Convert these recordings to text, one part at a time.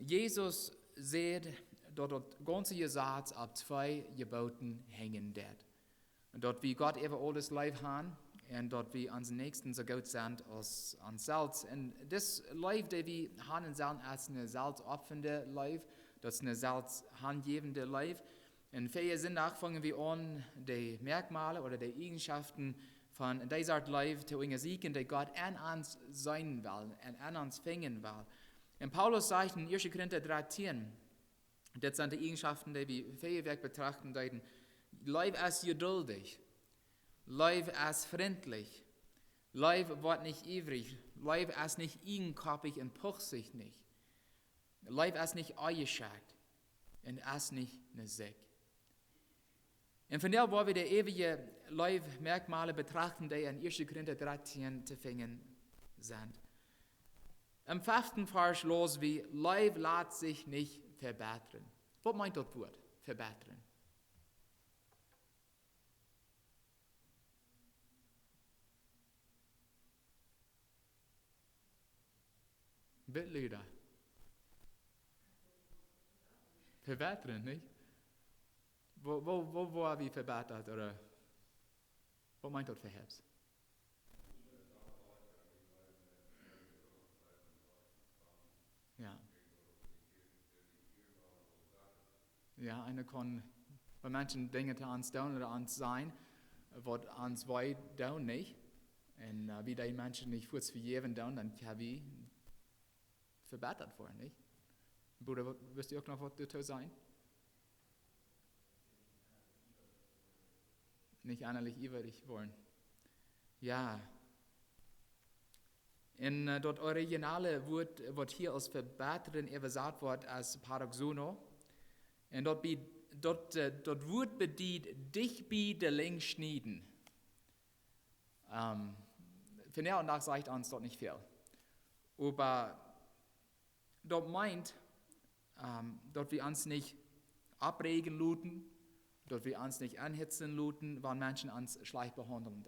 Jesus sieht, dass das ganze Gesetz ab 2 Geboten hängen wird. Und dort wie Gott über alles Leib haben und dort wie ans Nächsten so gut sind als ans selbst. Und das Leib, das wir haben, sind als eine selbstopfernde Leib, das ist eine selbsthandgebende Leib. In vielen Sinn fangen wir an, die Merkmale oder die Eigenschaften von dieser Art Leib zu untersuchen, die Gott an uns sein will und an uns finden will. Und Paulus sagt in 1. Korinther 13, das sind die Eigenschaften, die wir fähig betrachten, deuten. Leib ist geduldig, Leib ist freundlich, Leib wird nicht ewig, Leib ist nicht eigenkoppig und pucht sich nicht. Leib ist nicht eingeschränkt und ist nicht eine Sieg. Und von der, wo wir die ewige Leib-Merkmale betrachten, die in 1. Korinther 13 zu finden sind. Im 5. Vers los wie, Leib lässt sich nicht verbessern. Was meint das Wort, verbessern? Bitte, verbessern, nicht? Wo haben wir verbessert? Oder was meint das für Herbst? Ja. Ja, einer kann bei manchen Dingen zu uns tun oder uns sein, was uns weit tun nicht. Und wie die Menschen nicht kurz vergeben tun, dann kann wir verbessert werden, nicht? Bruder, wirst du auch noch was dazu sagen? Nicht innerlich ewig wollen. Ja. In das originale Wort wird hier als verbessern übersetzt wird als Paraxono. Und dort Wort bedient, dich bei der Link schneiden. Von der und nach sagt uns dort nicht viel. Aber dort meint, dort wir uns nicht abregen luten, dort wir uns nicht anhitzen luten, wenn Menschen uns schlecht behandeln.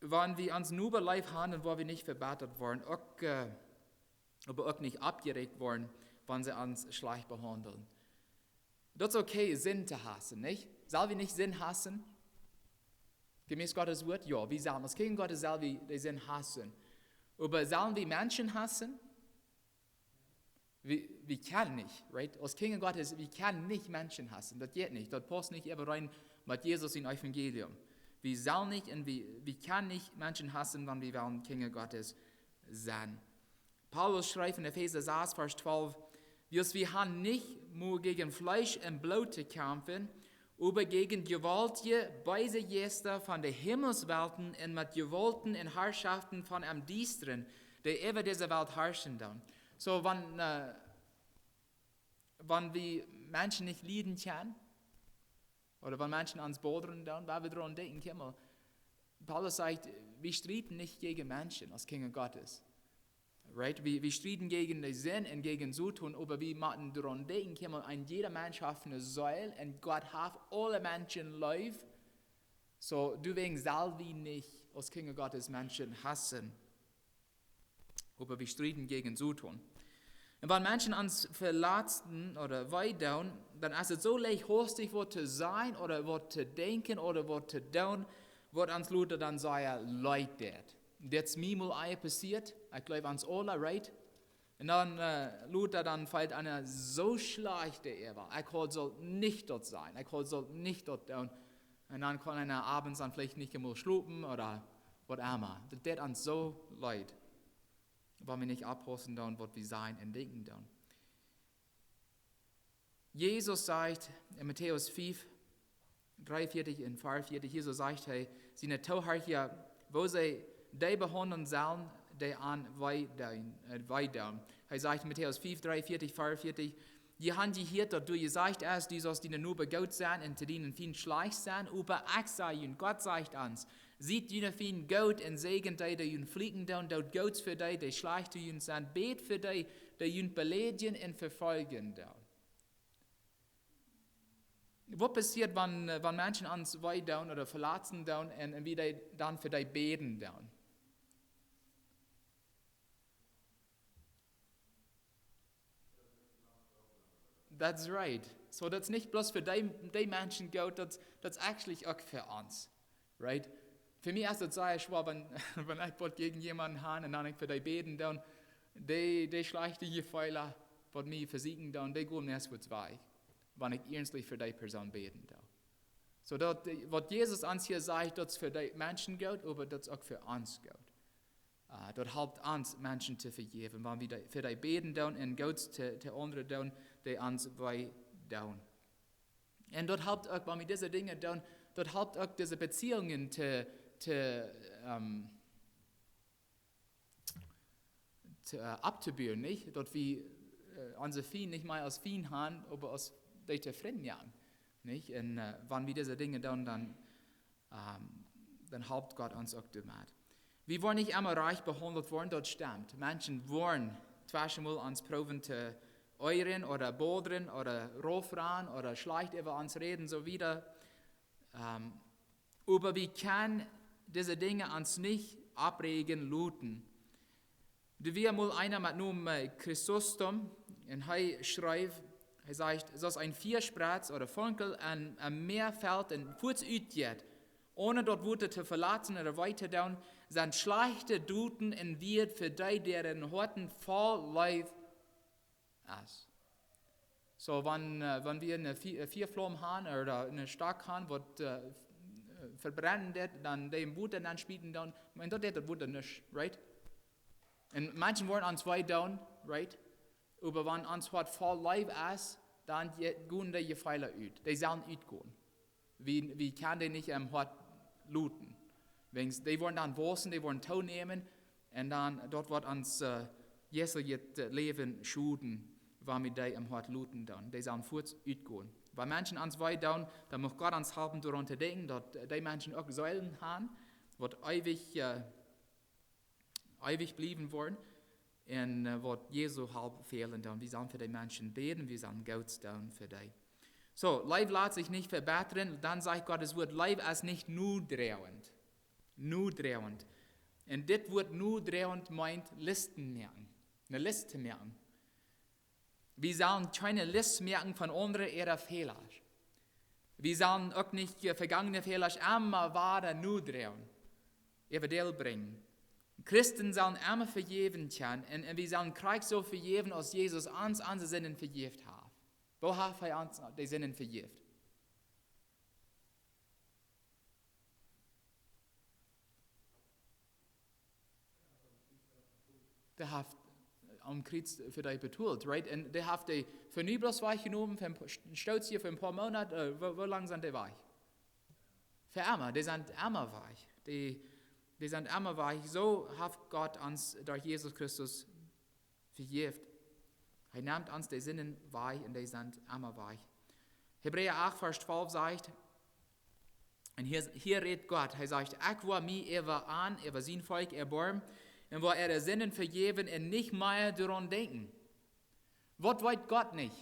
Wenn wir uns nur bei Leib handeln, wo wir nicht verbessert worden, aber auch nicht abgeregt worden, wenn sie uns schlecht behandeln. Das ist okay, Sinn zu hassen, nicht? Sollen wir nicht Sinn hassen? Gemäß Gottes Wort? Ja, wir sollen als Kinder Gottes sollen wir den Sinn hassen. Aber sollen wir Menschen hassen? Wir können nicht, right? Als Kinder Gottes, wir können nicht Menschen hassen. Das geht nicht. Das passt nicht überein mit Jesus im Evangelium. Wir sollen nicht und wir können nicht Menschen hassen, wenn wir wollen Kinder Gottes sein. Paulus schreibt in Epheser 6, Vers 12, wir haben nicht nur gegen Fleisch und Blut zu kämpfen, aber gegen gewaltige, böse Geister von den Himmelswelten und mit Gewalten und Herrschaften von am Dienstren, die über diese Welt herrschen. So, wenn wir Menschen nicht leiden können, oder wenn Menschen ans Boden tun, weil wir daran denken, Paulus sagt, wir streiten nicht gegen Menschen als Kinder Gottes. Right? Wir streiten gegen den Sinn und gegen Zutun, aber wir machen daran denken, ein jeder Mensch hat eine Säule und Gott hat alle Menschen lieb. So, deswegen soll wir nicht als Kinder Gottes Menschen hassen. Aber wir streiten gegen Zutun. Und wenn Menschen uns verlassen oder weitdown, dann ist es so leicht, hostig, was zu sein oder was zu denken oder was zu tun, was uns Leute dann sagen, Leute. Das ist mir mal passiert, ich glaube uns alle, right? Und dann, Luther, dann fällt einer so schlechte Ehe. Ich soll nicht dort sein, ich soll nicht dort tun. Und dann kann einer abends dann vielleicht nicht mehr schlafen oder was immer. Das tut uns so leid, weil wir nicht abpassen, was wir sein und denken. Jesus sagt in Matthäus 5, 43 und 44, Jesus sagt, hey, seine Tauherr, wo sie die behandeln sollen, die an weiter. Er sagt in Matthäus 5, 43, 44, die haben die hier, dass du gesagt hast, die sollst ihnen nur begaut sein und zu denen viel schlecht sein, aber ich sage ihnen, Gott sagt uns, sieht ihnen viel gut und Segen die ihnen fliegen, dort Gott für die schlecht ihnen sind, bet für die ihnen beleidigen und verfolgen. Was passiert, wenn Menschen uns weiter oder verlassen und wie die dann für die beten? That's right. So das nicht bloß für die Menschen geht, das actually auch für uns. Right? Für mich ist das sehr schwer, wenn ich gegen jemanden habe und dann ich für die beten, dann die schlechte Fehler, die mich versiegen, dann die gehen erst gut weg, wenn ich ernstlich für die Person beten darf. So, was Jesus uns hier sagt, das für die Menschen gilt, aber das auch für uns gilt. Das hilft uns, Menschen zu vergeben, wenn wir für die beten tun und Gott zu anderen tun, die uns bei tun. Und das hilft auch, wenn wir diese Dinge tun, das hilft auch, diese Beziehungen abzubauen, nicht? Dass wir unsere Fien nicht mehr als Fien haben, aber als die Freunde haben. Nicht? Und wenn wir diese Dinge tun, dann hilft Gott uns auch damit. Wir wollen nicht immer reich behandelt worden, das stimmt. Menschen wollen zweimal uns proben zu euren oder bodern oder raufrauen oder schlecht über uns reden, so wieder. Aber wir können diese Dinge uns nicht abregen, looten. Wir mal einer mit Namen Chrysostom, und er schreibt, er sagt, dass ein Vierspratz oder Funkel an Meer fällt und kurz utgeht, ohne dort Worte zu verlassen oder weiter down, sind schlechte Duten und wird für die, deren Horten voll Leib ist. So, wenn wir eine Vierflamme haben oder eine Stock haben, was verbrennen wird, dann dem Wutter dann spielen dann, man dort das Wutter nicht, right? Und manchen wollen uns weit down, right? Aber wenn uns was voll Leib ist, dann gehen die Pfeiler ut. Die sollen utgehen. Wir können die nicht am Hort looten. Die wollen dann waschen, die wollen Tau nehmen und dann dort wird uns Jesu Leben schuden, wenn wir die am Hort looten dann. Die sollen kurz utgehen. Wenn Menschen uns weit down, dann muss Gott uns helfen, darunter denken, dass die Menschen auch Säulen haben, die ewig bleiben wollen. Und was Jesu halb fehlen dann. Wir sollen für die Menschen beten, wir sollen Gott tun für die. So, Leib lässt sich nicht verbessern, dann sagt Gottes Wort, Leib ist nicht nur drehend. Nur drehend. Und das Wort nur drehend meint Listen merken. Eine Liste merken. Wir sollen keine Liste merken von anderen ihrer Fehler. Wir sollen auch nicht vergangene Fehler immer weiter nur drehen. Evangelium bringen. Christen sollen immer vergeben können und wir sollen Krieg so vergeben, als Jesus uns unsere Sinnen vergeben hat. Wo hat er uns die Sinnen vergeben? Der hat am Krieg für dich betont, right? Und der hat die für nie bloß weich genommen, stolz hier für ein paar Monate, wo lang sind die weich? Für immer, die sind immer weich. Die sind immer weich. So hat Gott uns durch Jesus Christus vergeben. Er nimmt uns die Sinnen weich und die sind immer weich. Hebräer 8, Vers 12 sagt, und hier redet Gott, er sagt, ich war mir an, sein Volk erbarmen, und wo der Sinnen vergeben und nicht mehr daran denken. Was weiß Gott nicht?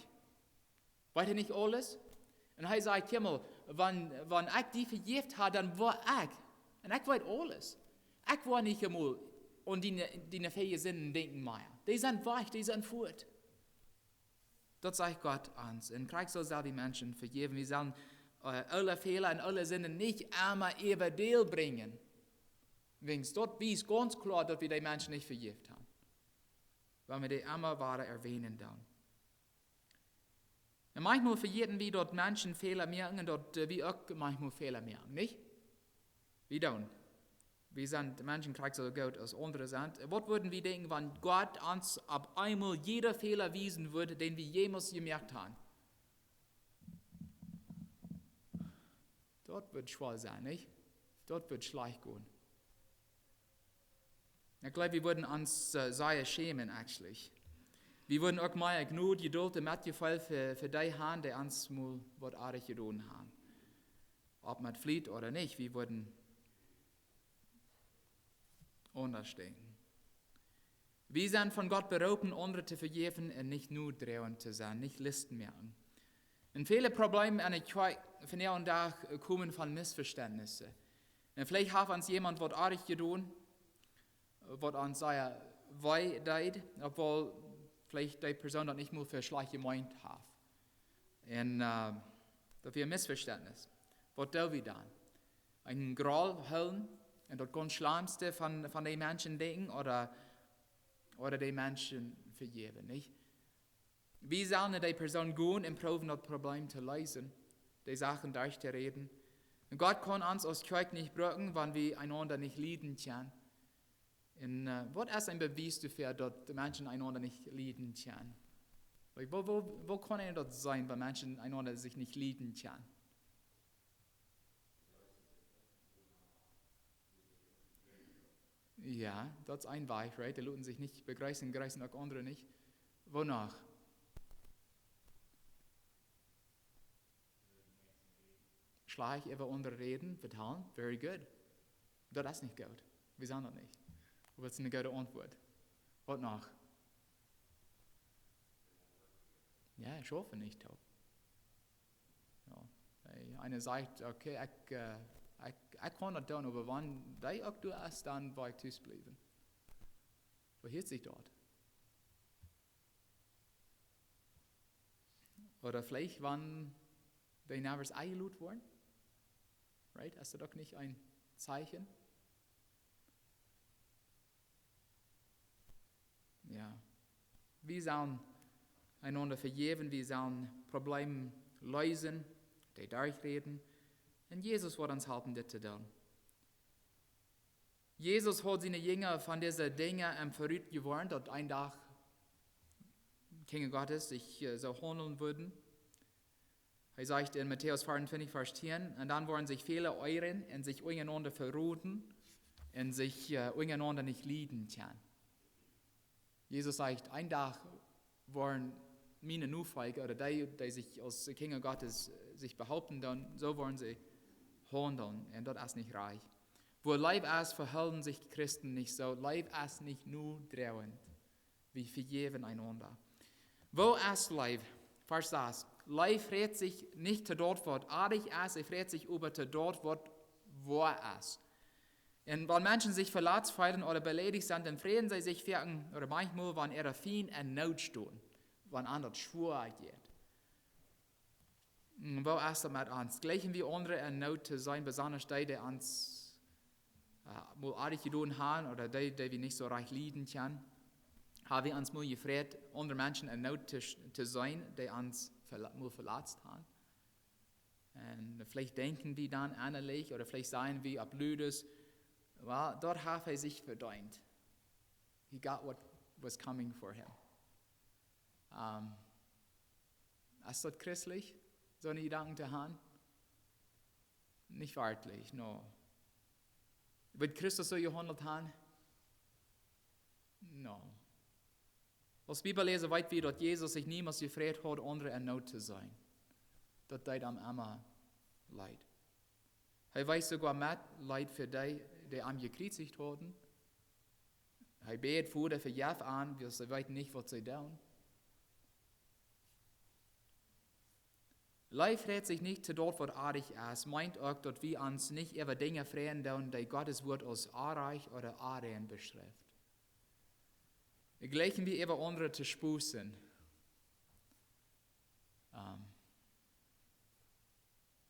Weiß er nicht alles? Und er sagt, Himmel, wenn ich die vergeben habe, dann war ich. Und ich weiß alles. Ich war nicht einmal und die vier Sinnen denken mehr. Die sind weich, die sind fort. Das sagt Gott uns. Und Krieg soll die Menschen vergeben. Wir sollen alle Fehler und alle Sinnen nicht einmal über Deal bringen. Wegen dort ist ganz klar, dass wir die Menschen nicht vergeben haben. Weil wir die immer weiter erwähnen dann. Und manchmal vergeben wir dort Menschen Fehler merken und dort wir auch manchmal Fehler merken, nicht? Wir don't. Wir sind Menschen, kriegen so gut als andere sind. Was würden wir denken, wenn Gott uns ab einmal jeder Fehler wiesen würde, den wir jemals gemerkt haben? Dort wird schwer sein, nicht? Dort wird schlecht gehen. Ich glaube, wir würden uns sehr schämen, actually. Wir würden auch mal genug Geduld und Mitgefühl für die haben, die uns mal was anderes getan haben. Ob man flieht oder nicht, wir würden anders denken. Wir sind von Gott berufen, andere zu vergeben und nicht nur drehend zu sein, nicht Listen merken. Und viele Probleme an der Kirche von hier und da kommen von Missverständnissen. Und vielleicht hat uns jemand was anderes getan, was uns sehr weh tut, obwohl vielleicht die Person das nicht mal für schlecht gemeint hat. Und das wäre ein Missverständnis. Was tun wir dann? Einen Groll holen und das ganz Schlimmste von den Menschen denken oder die Menschen vergeben, nicht? Wie sollen die Person gehen und probieren, das Problem zu lösen, die Sachen durchzureden? Und Gott kann uns als Kirche nicht brauchen, wenn wir einander nicht lieben können. Und was ist ein Beweis dafür, dass die Menschen einander nicht lieben können? Wo kann das sein, wenn Menschen einander sich nicht lieben können? Ja, das ist ein Weg, right? Die Leute sich nicht begreifen auch andere nicht. Wonach? Schleich über andere reden, vertellen, very good. Das ist nicht gut. Wir sagen das nicht. Aber das ist eine gute Antwort. Was noch? Ja, ich hoffe nicht. Ja. Einer sagt, okay, ich kann das tun, aber wenn die auch du hast, dann will ich tüß bleiben. Was hört sich dort? Oder vielleicht, wenn die Navers eingelud wurden? Right? Ist das doch nicht ein Zeichen? Ja. Wir sollen einander vergeben, wir sollen Probleme lösen, die durchreden. Und Jesus wird uns helfen, das zu tun. Jesus hat seine Jünger von diesen Dingen verrückt gewarnt, dass ein Tag Kinder Gottes sich so handeln würden. Er sagt in Matthäus 24, Vers 10, und dann wollen sich viele euren und sich untereinander verroten und sich untereinander nicht lieben können. Jesus sagt, ein Tag wollen meine Nachfolger oder die sich als Kinder Gottes sich behaupten, dann so wollen sie handeln und das ist nicht reich. Wo Leib ist, verhalten sich Christen nicht so. Leib ist nicht nur drehend. Wir vergeben einander. Wo ist Leib? Vers 6. Leib freut sich nicht zu dort, wo artig ist, er freut sich über zu dort, wo wahr ist. Und wenn Menschen sich verletzt fühlen oder beleidigt sind, dann freuen sie sich oder manchmal, wenn ihre Feind in Not stehen, wenn anders schwur geht. Wo ist das mit uns? Gleichen wir andere in Not zu sein, besonders die uns mal artig getan haben oder die wir nicht so reich lieben können? Haben wir uns mal gefreut, andere Menschen in Not zu sein, die uns mal verletzt haben? Und vielleicht denken wir dann ähnlich oder vielleicht sagen wir blödes. Well, dort hat er sich verdient. He got what was coming for him. Ist das christlich, so eine Gedanken zu haben? Nicht wirklich, no. Wird Christus so gehandelt haben? No. Als Bibellese weit wir, dass Jesus sich niemals gefreut hat, andere in Not zu sein. Das tut ihm immer leid. Er weiß sogar mit Leid für die ihm gekreuzigt wurden. Er betet vor für Jeff an, weil sie wissen nicht, was sie tun. Leid freut sich nicht zu dort, wo artig ist, meint auch, dass wir uns nicht über Dinge freuen, die Gottes Wort als artig oder arend beschreibt. Gleichen wir über andere zu spußen.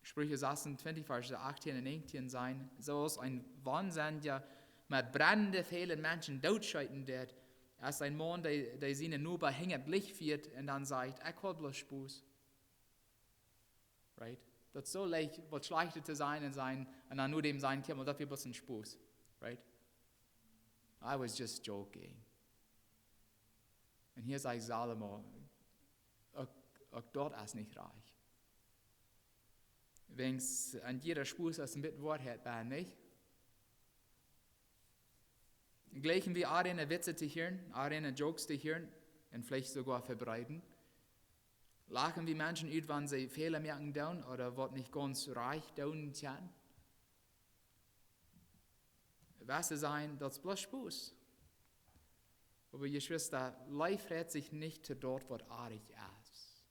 Sprüche 26, Vers 18 und 19 sein, so als ein Wahnsinniger mit brennenden vielen Menschen totschreiten wird, als ein Mann, der seine nur bei hängend Licht führt und dann sagt, ich will bloß Spuß. Right? Das ist so leicht, was schlechter zu sein und dann nur dem sein kann, das wird bloß ein Spuß. Right? I was just joking. Und hier sagt Salomo, auch dort ist nicht reich. Wenn es an jeder Spur aus dem Wort hat, nicht? Gleichen wie eine Witze zu hören, eine Jokes zu hören und vielleicht sogar verbreiten. Lachen wie Menschen ut, wenn sie Fehler merken down oder was nicht ganz reich down können. Was sie sein, das ist bloß Spaß. Aber ihr Schwester, Leib freut sich nicht zu dort, wo artig ist.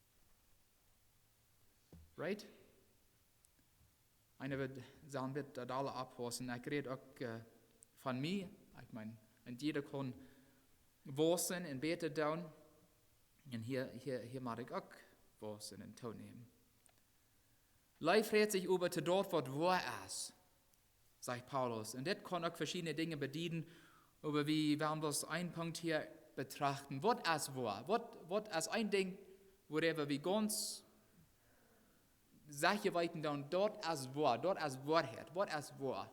Right? Einer wird sagen, wird das alle abpassen. Ich rede auch von mir. Ich meine, und jeder kann wassen und beten down. Und hier mache ich auch Waussen und tonehmen. Leif redet sich über zu dort, wo ist, sagt Paulus. Und das kann auch verschiedene Dinge bedienen, aber wir werden das einen Punkt hier betrachten. Was ist wahr? Was ist ein Ding, worüber wir ganz sicher weiten, dann dort ist wahr, dort ist Wahrheit, was ist wahr?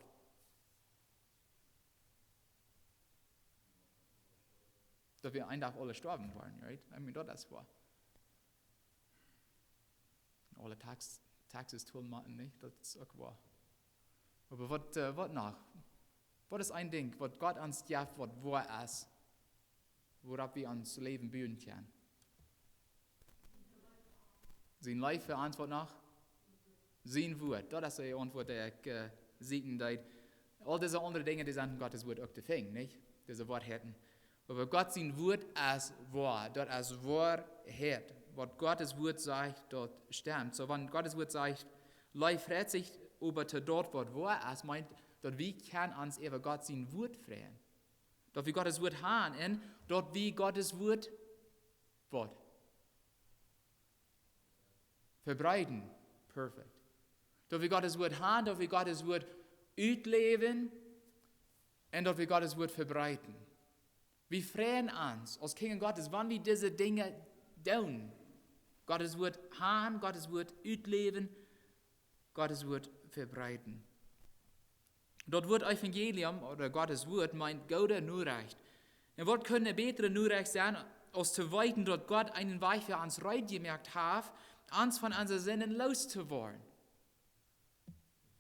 Dass wir einen Tag alle sterben wollen, right? I mean, dort ist wahr. Alle Taxes tun machen, nicht? Das ist auch wahr. Aber was noch? Was ist ein Ding, was Gott uns gibt, was wahr ist, worauf wir uns Leben bauen können? Sein Life für uns, was noch? Sein Wort. Das ist die Antwort, die ich sehen darf. All diese anderen Dinge, die sind Gottes Wort auch gefängt, nicht? Diese Wahrheiten. Aber Gott sein Wort ist wahr. Das ist Wahrheit. Was Gottes Wort sagt, dort stimmt. So, wenn Gottes Wort sagt, Leute freut sich über dort, was wahr ist, meint, dass wir können uns über Gott sein Wort freuen. Dass wir Gottes Wort haben und dort wie Gottes Wort verbreiten. Perfekt. Dass wir Gottes Wort haben, dass wir Gottes Wort ausleben und dass wir Gottes Wort verbreiten. Wir freuen uns als Kinder Gottes, wenn wir diese Dinge tun. Gottes Wort haben, Gottes Wort ausleben, Gottes Wort verbreiten. Dort wird Evangelium oder Gottes Wort meint gute Nachricht. Und was könnte eine bessere Nachricht sein, als zu weiten, dass Gott einen Weg für uns reitgemerkt hat, uns von unseren Sinnen loszuwollen.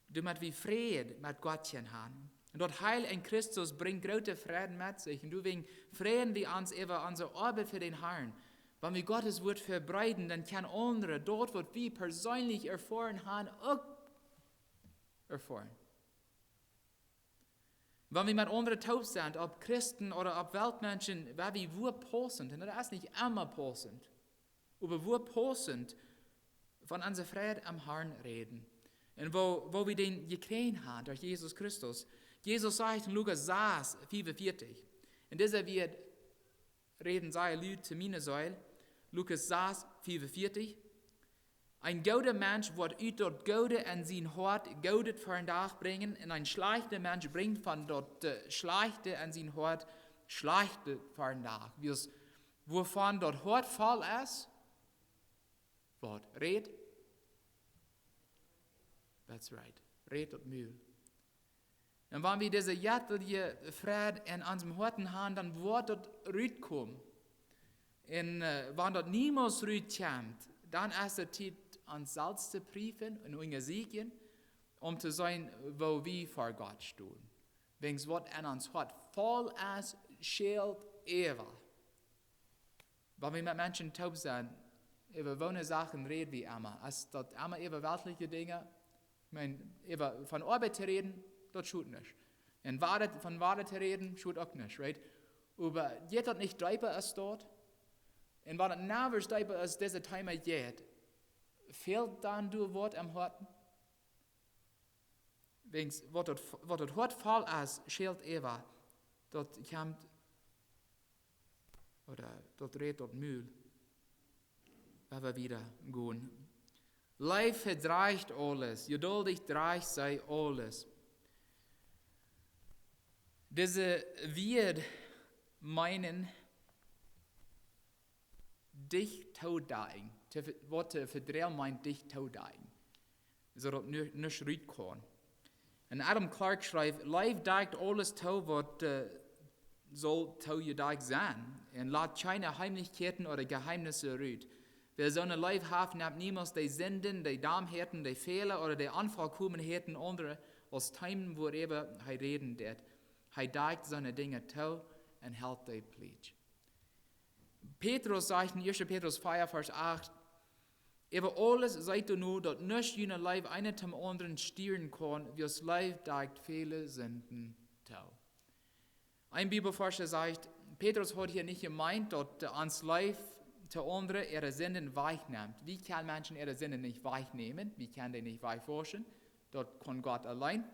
Damit wir Frieden mit Gott haben. Und dort Heil in Christus bringt große Frieden mit sich. Und deswegen freuen wir uns über unsere Arbeit für den Herrn. Wenn wir Gottes Wort verbreiten, dann können andere dort, was wir persönlich erfahren haben, auch erfahren. Wenn wir mit anderen taub sind, ob Christen oder ob Weltmenschen, weil wir wo passend, und das ist nicht immer passend, aber wo passend von unserer Friede am Herrn reden. Und wo wir den gekriegt haben durch Jesus Christus. Jesus sagt in Lukas 6, 45, und dieser wird reden sei Leute zu meiner Säule, Lukas 6, 45, ein guter Mensch wird ut dort Gode in sein Hort Godet für den Tag bringen, und ein schlechter Mensch bringt von dort Schlechte in sein Hort Schlechte für den Tag. Wovon dort Hort voll ist, Wort, Red. That's right. Red und Mühl. Und wenn wir diese jährliche Friede in unserem Horten haben, dann wird dort Rüd kommen. Und wenn dort niemals Rüd kommt, dann ist der Zeit, uns selbst zu prüfen und unser Siegen, um zu sein, wo wir vor Gott stehen. Wenn es was in uns hat, voll ist, schält Eva. Wenn wir mit Menschen taub sind, über welche Sachen reden wir immer? Ist das immer über weltliche Dinge? Ich meine, über von Arbeit zu reden, das tut nicht. Und von Wahrheit zu reden, tut auch nicht, right? Aber geht das nicht dreibbar ist dort? Und wenn es nervös dreibbar ist, diese Time geht, fehlt dann du Wort am Horten? Wegen, was das Hort voll ist, schält Eva, dort kommt, oder dort redet dort Mühl, wenn wir wieder gehen. Leif verdreicht alles, geduldig dreich sei alles. Diese wird meinen, dich todeigen. Worte verdrehen meint dich todeigen. So dass nicht rüt kann. Und Adam Clark schreibt, Leif deigt alles to, was soll to gedeigt sein. Und lasst keine Heimlichkeiten oder Geheimnisse rüt. Wer so eine Leib hat, nimmt niemals die Sünden, die Dummheiten, die Fehler oder die Anvollkommenheiten andere als Themen, worüber er reden wird. Er deigt seine Dinge zu und hält die Pflicht. Petrus sagt in 1. Petrus 4, Vers 8, über alles seid ihr nur, dass nicht jener Leib einer zum anderen stieren kann, wie das Leib deigt viele Sünden zu. Ein Bibelforscher sagt, Petrus hat hier nicht gemeint, dass ans Leib zu anderen ihre Sünden wegnimmt. Wie kann Menschen ihre Sünden nicht wegnehmen? Wie kann die nicht wegforschen? Dort kann Gott allein.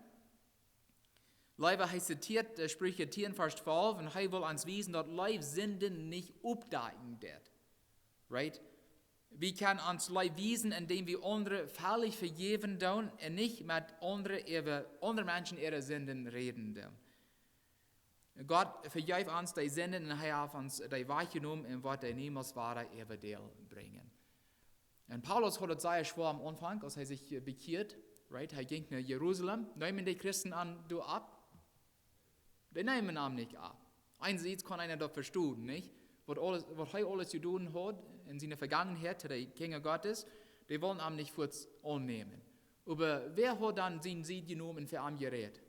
Leider heißt zitiert, Sprüche 10, Vers 12, und er will uns wiesen, dass Leib Sünden nicht abdecken wird. Right? Wir können uns Leib wiesen, indem wir andere völlig vergeben tun und nicht mit anderen Menschen ihre Sünden reden tun. Gott vergibt uns die Sünden und er hat uns die wahrgenommen und wird die niemals wahre Ewigkeit bringen. Und Paulus hat es sehr schwer am Anfang, als er sich bekehrt, right? Er ging nach Jerusalem, nehmen die Christen an, du ab? Die nehmen ihn nicht ab. Einerseits kann einer das verstehen, nicht? Was er alles zu tun hat in seiner Vergangenheit, der Kinder Gottes, die wollen ihn nicht kurz annehmen. Aber wer hat dann seinen Sieg genommen für ihn geredet?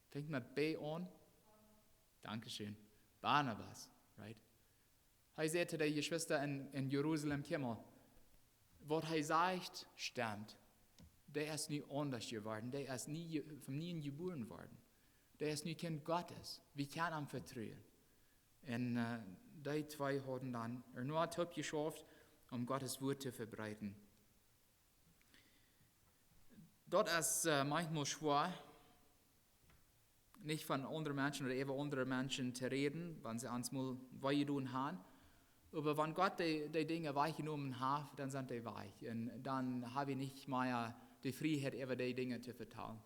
Fängt mit B an? Dankeschön. Barnabas, right? Er sagte der Geschwister in Jerusalem, komm, was er sagt, stimmt. Der ist nie anders geworden, der ist nie von nie geboren worden. Der ist nie Kind Gottes. Wie kann ihm vertrauen? Und die zwei haben dann nur ein Top geschafft, um Gottes Wort zu verbreiten. Dort ist manchmal schwer, nicht von anderen Menschen oder über andere Menschen zu reden, wenn sie uns mal weitertun haben. Aber wenn Gott die Dinge wahrgenommen hat, dann sind die weich. Und dann habe ich nicht mehr die Freiheit, über die Dinge zu vertrauen.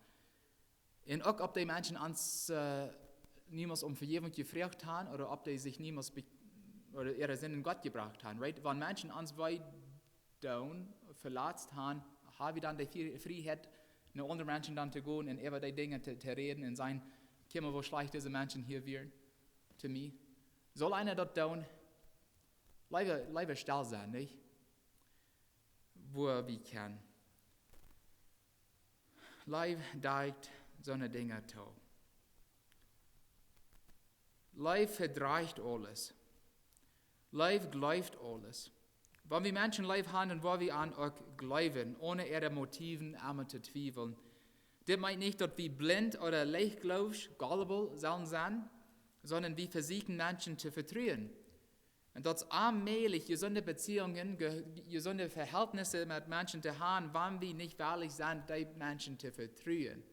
Und auch, ob die Menschen uns niemals um Vergebung gefragt haben oder ob die sich niemals oder ihre Sinn in Gott gebracht haben. Right? Wenn Menschen uns weit down verletzt haben, habe ich dann die Freiheit, mit anderen Menschen dann zu gehen und über die Dinge zu reden und sagen, guck mal, wo schlecht diese Menschen hier werden, zu mir. Soll einer das tun? Leider still sein, nicht? Wo wir können. Leib deigt so eine Dinge zu. Leib verdreicht alles. Leib glaubt alles. Wenn wir Menschen Leib haben und wo wir an auch glauben, ohne ihre Motiven einmal zu zweifeln, das meint nicht, dass wir blind oder leichtgläubig, gullible sollen sein, sondern wir versuchen Menschen zu vertrauen. Und dass allmählich gesunde Beziehungen, gesunde Verhältnisse mit Menschen zu haben, wenn wir nicht wahrlich sind, die Menschen zu vertrauen.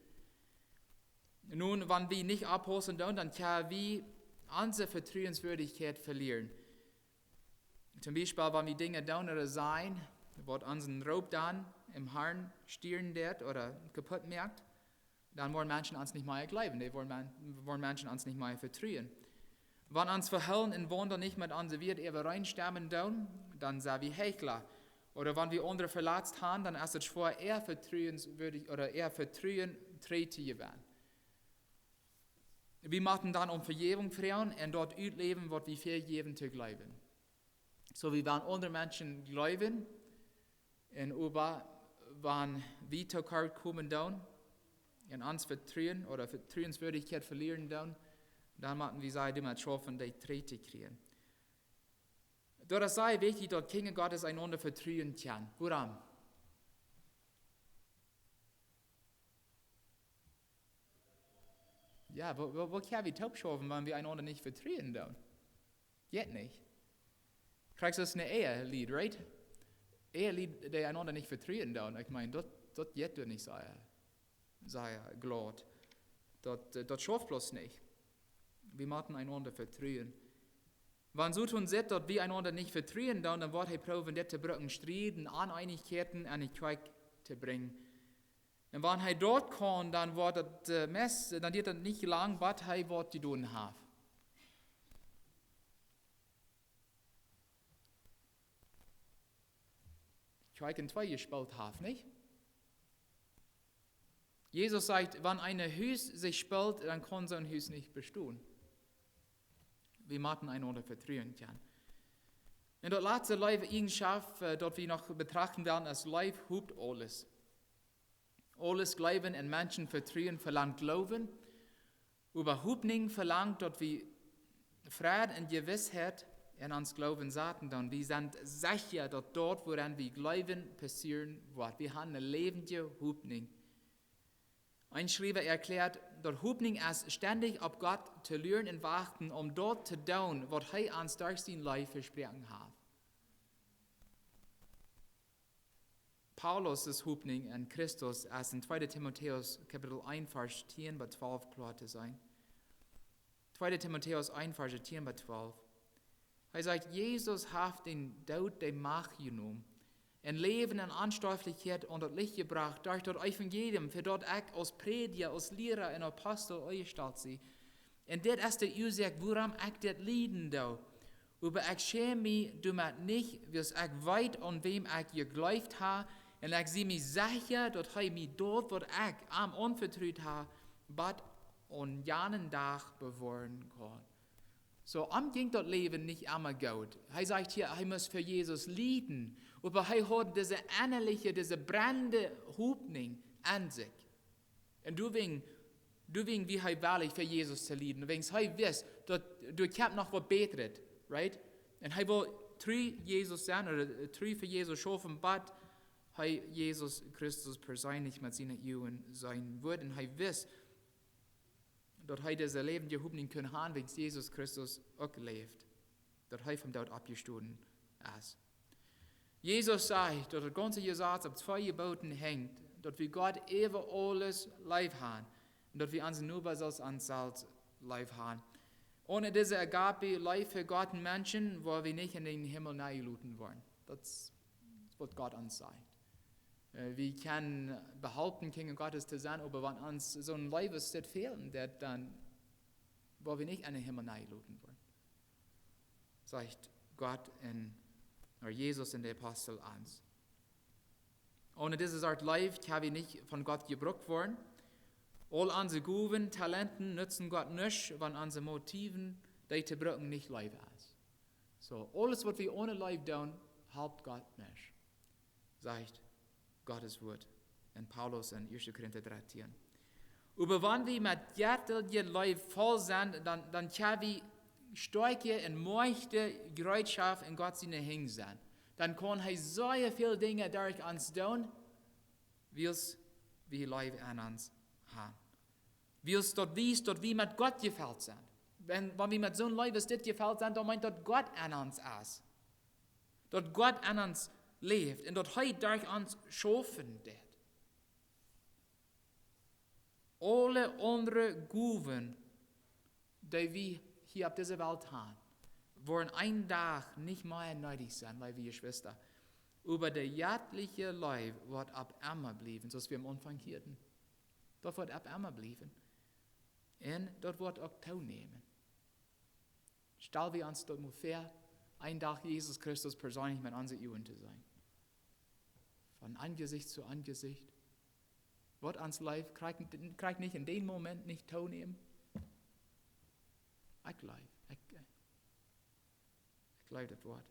Nun, wenn wir nicht abholen, dann können wir unsere Vertrauenswürdigkeit verlieren. Zum Beispiel, wenn wir Dinge tun oder sein, was unseren Raub dann im Herrn stören wird oder kaputt macht, dann wollen Menschen uns nicht mehr glauben, die wollen Menschen uns nicht mehr vertrauen. Wenn uns Verhalten und Wunder nicht mit unserer Wert übereinstimmen, dann sind wir Heuchler. Oder wenn wir andere verletzt haben, dann ist es schwer, eher vertrauenswürdig oder eher Vertrauen zu werden. Wir machen dann um Vergebung fragen und dort ausleben, was wir vergeben zu glauben. So wie wenn andere Menschen glauben, und über wenn wir zu kurz kommen, und uns Vertrauen oder Vertrauenswürdigkeit verlieren, dann machen wir sie immer schaffen, die Trete kriegen. Dort ist es wichtig, dass Kinder Gottes einander vertrauen können. Warum? Ja, wo können wir taub schaffen, wenn wir einander nicht vertrauen? Geht nicht. Kriegst du das eine Ehelied, right? Ehelied, die einander nicht vertrauen. Ich meine, das geht doch nicht sehr glatt. Das schafft bloß nicht. Wir müssen einander vertrauen. Wenn so tun sieht, dass wir einander nicht vertrauen, dann wird er probieren, das zu brücken, Striden, Uneinigkeiten an die Kirche zu bringen. Und wenn er dort kommt, dann wird das nicht lang, was er wird zu tun haben. Die Kirche in zwei gespalten haben, nicht? Jesus sagt, wenn ein Haus sich spaltet, dann kann so ein Haus nicht bestehen. Wir müssen einander vertrauen können. Und das letzte Leib-Eigenschaft, das wir noch betrachten werden, als Leib hupt alles. Alles Glauben in Menschen vertrauen verlangt Glauben. Aber Hupning verlangt, dass wir Frieden und Gewissheit in uns Glauben sagen. Dann wir sind sicher, dass dort, woran wir glauben, passieren wird. Wir haben eine lebende Hupning. Ein Schreiber erklärt, dass Hupning ist ständig auf Gott zu lernen und warten, um dort zu tun, was er uns durch sein Leib versprochen hat. Paulus' Hupning in Christus ist in 2. Timotheus Kapitel 1, Vers 10 bis 12 klar zu sein. 2. Timotheus 1, Vers 10 bis 12. Er sagt, Jesus hat den Tod der Macht genommen, ein Leben in Anständigkeit und das Licht gebracht, durch das Evangelium, für das ich als Prediger, als Lehrer und Apostel eingestellt bin. Und das ist die Ursache, warum ich das leiden darf. Aber ich schäme mich damit nicht, wie ich weiß, an wem ich geglaubt habe, und ich sehe mich sicher, dass er mich dort, wo ich am anvertraut habe, bad und janen Tag bewahren kann. So, ging das Leben nicht immer gut. Er sagt hier, er muss für Jesus leiden. Aber er hat diese innerliche, diese brennende Hoffnung an sich. Und du wegen wie er wahrlich für Jesus zu leiden. Wegen er weiß, dass du kannst noch was Besseres, right? Und er will treu Jesus sein, oder treu für Jesus schaffen, but er Jesus Christus persönlich mit seinen Jungen sein wird. Und er weiß, dass er diese lebende Hoffnung können haben, wegen Jesus Christus auch lebt. Dass er von dort abgestoßen ist. Jesus sagt, dass das ganze Gesetz auf 2 Geboten hängt, dass wir Gott über alles lieb haben und dass wir uns nur bei uns selbst lieb haben. Ohne diese Agape, lieb für Gott und Menschen, wollen wir nicht in den Himmel einluten wollen. Das ist, was Gott uns sagt. Wir können behaupten, Kinder Gottes zu sein, aber wenn uns so ein Leibes fehlen, dann wollen wir nicht in den Himmel einluten wollen. Sagt Gott oder Jesus in der Apostel uns. Ohne diese Art Leib kann wir nicht von Gott gebraucht werden. All unsere Gaben, Talenten nützen Gott nicht, wenn unsere Motiven, die zu brauchen, nicht Leib ist. So, alles, was wir ohne Leib tun, helpt Gott nicht. Sagt Gottes Wort in Paulus in 1. Korinther 13. Aber wenn wir mit jährlichen Leib voll sind, dann können wir starke und mächtige Bereitschaft in Gott seine Hände sein. Dann kann er so viele Dinge durch uns tun, wie es wie Leib an uns haben. Wie es dort wies, dass wir mit Gott gefällt sind. Wenn wir mit so einem Leib das gefällt sind, dann meint, dass Gott an uns ist. Dass Gott an uns lebt und dass er durch uns schaffen wird. Alle anderen Gaben, die wir hier auf dieser Welt haben, wollen einen Tag nicht mehr nötig sein, liebe Geschwister. Aber der jährliche Leib wird ab immer bleiben, so wie wir am Anfang hierten. Das wird ab immer bleiben. Und das wird auch teilnehmen. Stellen wir uns dort mal vor, einen Tag Jesus Christus persönlich mit unseren Jungen zu sein. Von Angesicht zu Angesicht. Wird uns Leib, kriegt nicht in dem Moment nicht teilnehmen. Ich glaube das Wort.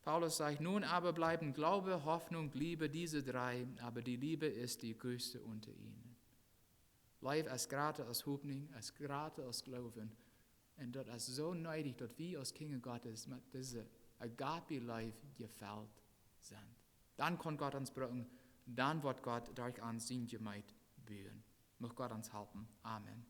Paulus sagt, nun aber bleiben Glaube, Hoffnung, Liebe, diese 3, aber die Liebe ist die größte unter ihnen. Leib ist gerade als Hoffnung, ist gerade als Glauben. Und das ist so nötig, dass wir als Kinder Gottes mit dieser Agape-Leib gefällt sind. Dann kann Gott uns brauchen, dann wird Gott durch uns seine Gemeinde bauen. Möge Gott uns helfen. Amen.